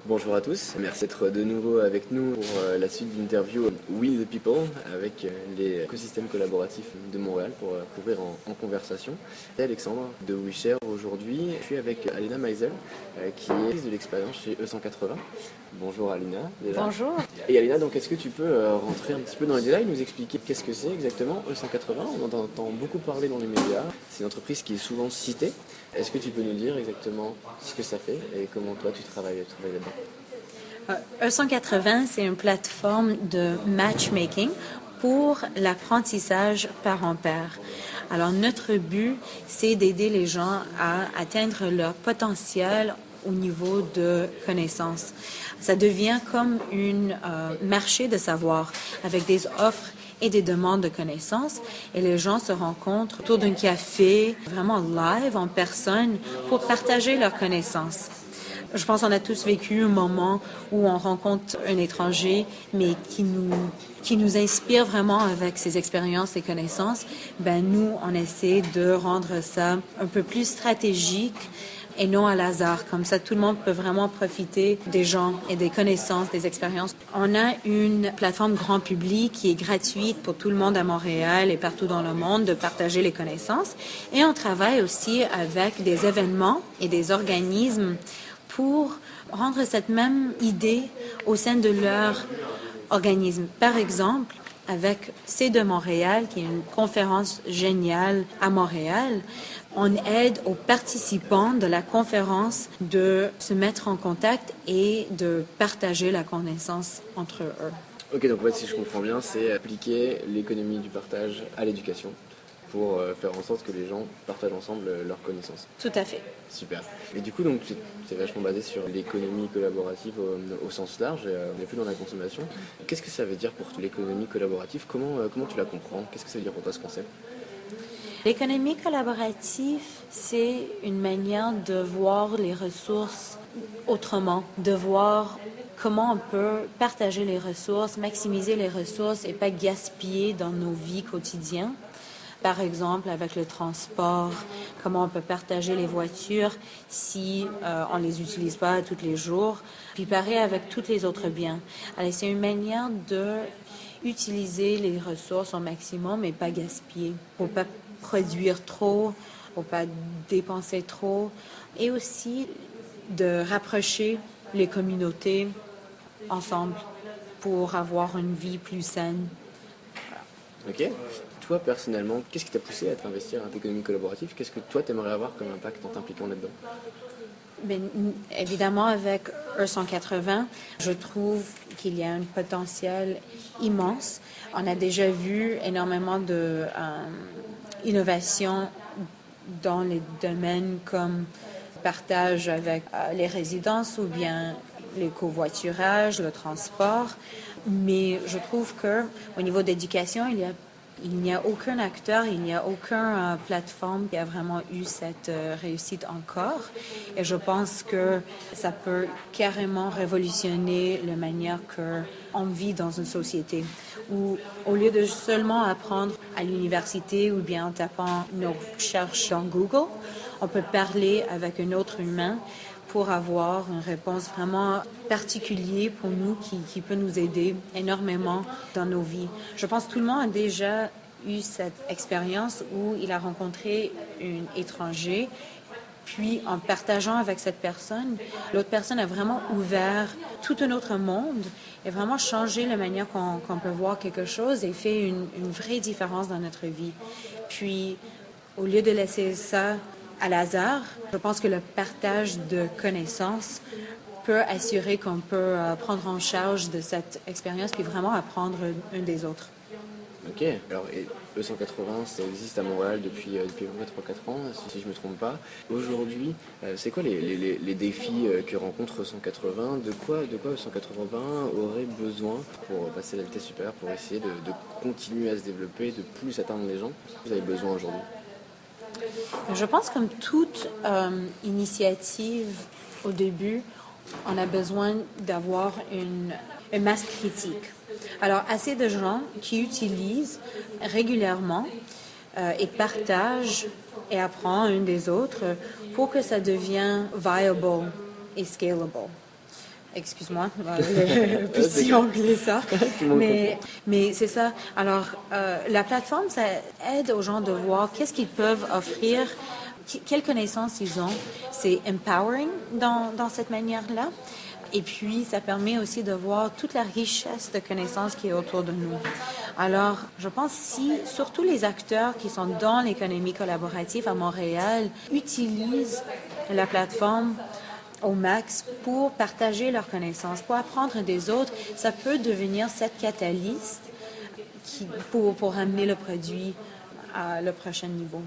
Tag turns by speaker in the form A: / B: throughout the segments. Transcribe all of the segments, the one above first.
A: Bonjour à tous, merci d'être de nouveau avec nous pour la suite de l'interview We the People avec les écosystèmes collaboratifs de Montréal pour couvrir en conversation. Et Alexandre de WeShare aujourd'hui, je suis avec Alina Meisel qui est de l'expérience chez E180. Bonjour Alina. Déjà.
B: Bonjour.
A: Et Alina, donc est-ce que tu peux rentrer un petit peu dans les détails, nous expliquer qu'est-ce que c'est exactement E180? On en entend beaucoup parler dans les médias, c'est une entreprise qui est souvent citée. Est-ce que tu peux nous dire exactement ce que ça fait et comment toi tu travailles là-dedans?
B: E180, c'est une plateforme de matchmaking pour l'apprentissage parent-père. Alors, notre but, c'est d'aider les gens à atteindre leur potentiel au niveau de connaissances. Ça devient comme un marché de savoir avec des offres et des demandes de connaissances. Et les gens se rencontrent autour d'un café, vraiment live, en personne, pour partager leurs connaissances. Je pense qu'on a tous vécu un moment où on rencontre un étranger, mais qui nous inspire vraiment avec ses expériences et connaissances. Nous, on essaie de rendre ça un peu plus stratégique et non à hasard. Comme ça, tout le monde peut vraiment profiter des gens et des connaissances, des expériences. On a une plateforme grand public qui est gratuite pour tout le monde à Montréal et partout dans le monde de partager les connaissances. Et on travaille aussi avec des événements et des organismes pour rendre cette même idée au sein de leur organisme. Par exemple, avec C de Montréal, qui est une conférence géniale à Montréal, on aide aux participants de la conférence de se mettre en contact et de partager la connaissance entre eux.
A: Ok, donc si je comprends bien, c'est appliquer l'économie du partage à l'éducation pour faire en sorte que les gens partagent ensemble leurs connaissances.
B: Tout à fait.
A: Super. Et du coup, donc, c'est vachement basé sur l'économie collaborative au sens large, on n'est plus dans la consommation. Qu'est-ce que ça veut dire pour l'économie collaborative? Comment tu la comprends? Qu'est-ce que ça veut dire pour toi ce concept?
B: L'économie collaborative, c'est une manière de voir les ressources autrement, de voir comment on peut partager les ressources, maximiser les ressources et pas gaspiller dans nos vies quotidiennes. Par exemple, avec le transport, comment on peut partager les voitures si on ne les utilise pas tous les jours. Puis pareil avec tous les autres biens. Alors, c'est une manière de utiliser les ressources au maximum et pas gaspiller. Pour pas produire trop, pour pas dépenser trop. Et aussi de rapprocher les communautés ensemble pour avoir une vie plus saine.
A: Ok. Toi, personnellement, qu'est-ce qui t'a poussé à t'investir dans l'économie collaborative? Qu'est-ce que toi, t'aimerais avoir comme impact en t'impliquant là-dedans?
B: Évidemment, avec E180, je trouve qu'il y a un potentiel immense. On a déjà vu énormément d'innovations dans les domaines comme partage avec les résidences ou bien les covoiturages, le transport. Mais je trouve qu'au niveau d'éducation, il n'y a aucun acteur, il n'y a aucune plateforme qui a vraiment eu cette réussite encore. Et je pense que ça peut carrément révolutionner la manière qu'on vit dans une société où, au lieu de seulement apprendre à l'université ou bien en tapant nos recherches dans Google, on peut parler avec un autre humain pour avoir une réponse vraiment particulière pour nous qui peut nous aider énormément dans nos vies. Je pense que tout le monde a déjà eu cette expérience où il a rencontré un étranger, puis en partageant avec cette personne, l'autre personne a vraiment ouvert tout un autre monde et vraiment changé la manière qu'on peut voir quelque chose et fait une vraie différence dans notre vie. Puis, au lieu de laisser ça à hasard, je pense que le partage de connaissances peut assurer qu'on peut prendre en charge de cette expérience puis vraiment apprendre un des autres.
A: Ok, alors E180, ça existe à Montréal depuis à peu près 3-4 ans, si je ne me trompe pas. Aujourd'hui, c'est quoi les défis que rencontre E180? De quoi E180 aurait besoin pour passer à la vitesse supérieure, pour essayer de continuer à se développer, de plus atteindre les gens? Vous avez besoin aujourd'hui?
B: Je pense comme toute initiative au début, on a besoin d'avoir une masse critique. Alors, assez de gens qui utilisent régulièrement et partagent et apprennent un des autres pour que ça devienne viable et scalable. Excuse-moi, le petit anglais ça. Mais c'est ça. Alors, la plateforme, ça aide aux gens de voir qu'est-ce qu'ils peuvent offrir, quelles connaissances ils ont. C'est empowering dans cette manière-là. Et puis, ça permet aussi de voir toute la richesse de connaissances qui est autour de nous. Alors, je pense surtout les acteurs qui sont dans l'économie collaborative à Montréal utilisent la plateforme au max pour partager leurs connaissances, pour apprendre des autres, ça peut devenir cette catalyse pour amener le produit à le prochain niveau.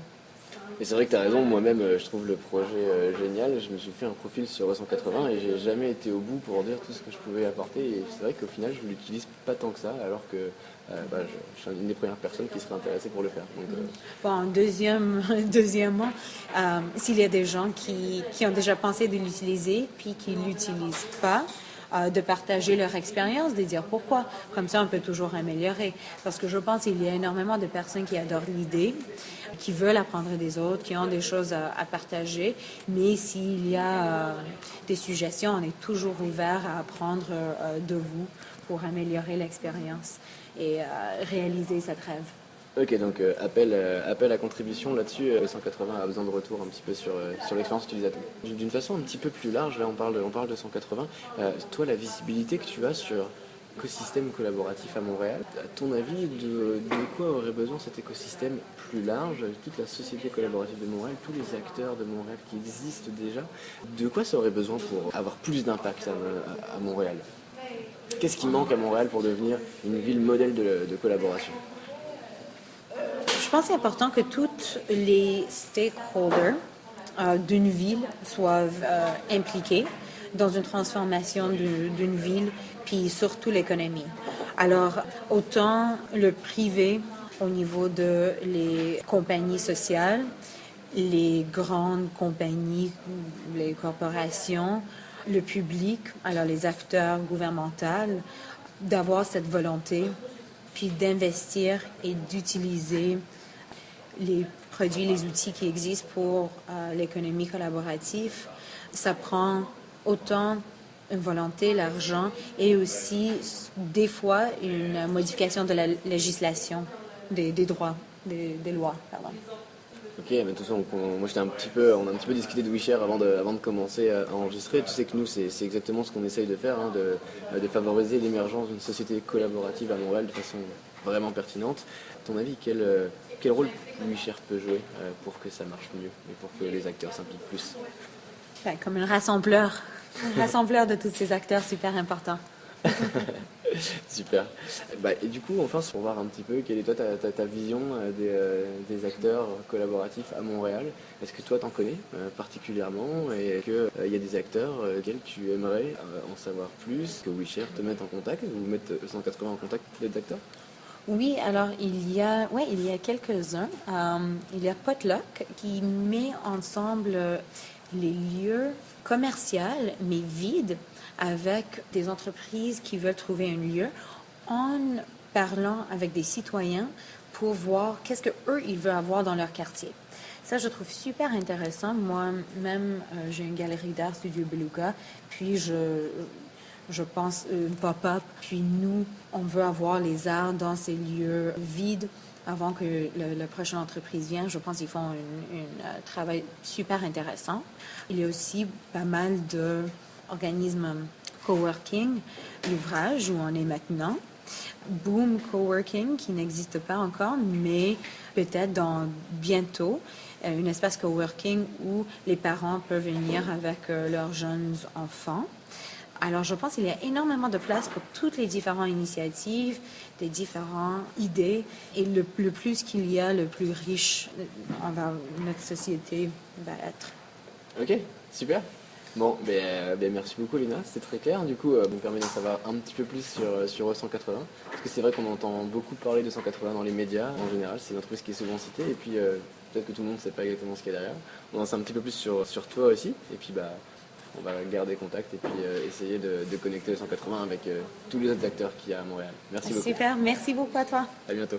A: Et c'est vrai que tu as raison, moi-même je trouve le projet génial. Je me suis fait un profil sur E180 et j'ai jamais été au bout pour dire tout ce que je pouvais apporter. Et c'est vrai qu'au final, je ne l'utilise pas tant que ça, alors que je suis une des premières personnes qui serait intéressée pour le faire. Donc,
B: Bon, deuxièmement, s'il y a des gens qui ont déjà pensé de l'utiliser puis qui ne l'utilisent pas, de partager leur expérience, de dire pourquoi. Comme ça, on peut toujours améliorer. Parce que je pense qu'il y a énormément de personnes qui adorent l'idée, qui veulent apprendre des autres, qui ont des choses à partager. Mais s'il y a des suggestions, on est toujours ouvert à apprendre de vous pour améliorer l'expérience et réaliser cette rêve.
A: Ok, donc appel à contribution là-dessus. 180 a besoin de retour un petit peu sur l'expérience utilisateur. D'une façon un petit peu plus large, là on parle de 180. Toi, la visibilité que tu as sur l'écosystème collaboratif à Montréal, à ton avis, de quoi aurait besoin cet écosystème plus large, toute la société collaborative de Montréal, tous les acteurs de Montréal qui existent déjà, de quoi ça aurait besoin pour avoir plus d'impact à Montréal? Qu'est-ce qui manque à Montréal pour devenir une ville modèle de collaboration?
B: Je pense que c'est important que tous les stakeholders d'une ville soient impliqués dans une transformation d'une ville, puis surtout l'économie. Alors, autant le privé au niveau de les compagnies sociales, les grandes compagnies, les corporations, le public, alors les acteurs gouvernementaux, d'avoir cette volonté, puis d'investir et d'utiliser les produits, les outils qui existent pour l'économie collaborative. Ça prend autant une volonté, l'argent et aussi des fois une modification de la législation, des droits, des lois, pardon.
A: Ok, mais de toute façon, on a un petit peu discuté de WeShare avant de commencer à enregistrer. Tu sais que nous, c'est exactement ce qu'on essaye de faire, hein, de favoriser l'émergence d'une société collaborative à Montréal de façon vraiment pertinente. À ton avis, quel rôle WeShare peut jouer pour que ça marche mieux et pour que les acteurs s'impliquent plus?
B: Comme un rassembleur de tous ces acteurs super importants.
A: Super. Et du coup, enfin, pour voir un petit peu quelle est toi ta vision des acteurs collaboratifs à Montréal. Est-ce que toi t'en connais particulièrement et qu'il y a des acteurs auxquels tu aimerais en savoir plus, que WeShare te mette en contact ou mette 180 en contact d'autres acteurs?
B: Oui, alors il y a quelques-uns. Il y a Potluck qui met ensemble les lieux commerciaux mais vides avec des entreprises qui veulent trouver un lieu en parlant avec des citoyens pour voir qu'est-ce que eux ils veulent avoir dans leur quartier. Ça, je trouve super intéressant. Moi-même, j'ai une galerie d'art, Studio Beluga, puis je pense pop-up. Puis nous, on veut avoir les arts dans ces lieux vides avant que la prochaine entreprise vienne. Je pense qu'ils font un travail super intéressant. Il y a aussi pas mal d'organismes coworking, l'ouvrage où on est maintenant. Boom Coworking, qui n'existe pas encore, mais peut-être bientôt, un espace coworking où les parents peuvent venir avec leurs jeunes enfants. Alors, je pense qu'il y a énormément de place pour toutes les différentes initiatives, des différentes idées. Et le plus qu'il y a, le plus riche notre société va être.
A: Ok, super. Bon, merci beaucoup Léna, c'était très clair. Du coup, ça me permet d'en savoir un petit peu plus sur 180. Parce que c'est vrai qu'on entend beaucoup parler de 180 dans les médias. En général, c'est une entreprise qui est souvent citée. Et puis, peut-être que tout le monde ne sait pas exactement ce qu'il y a derrière. On en sait un petit peu plus sur toi aussi. Et puis, on va garder contact et puis essayer de connecter le 180 avec tous les autres acteurs qu'il y a à Montréal. Merci beaucoup.
B: Super, merci beaucoup à toi.
A: À bientôt.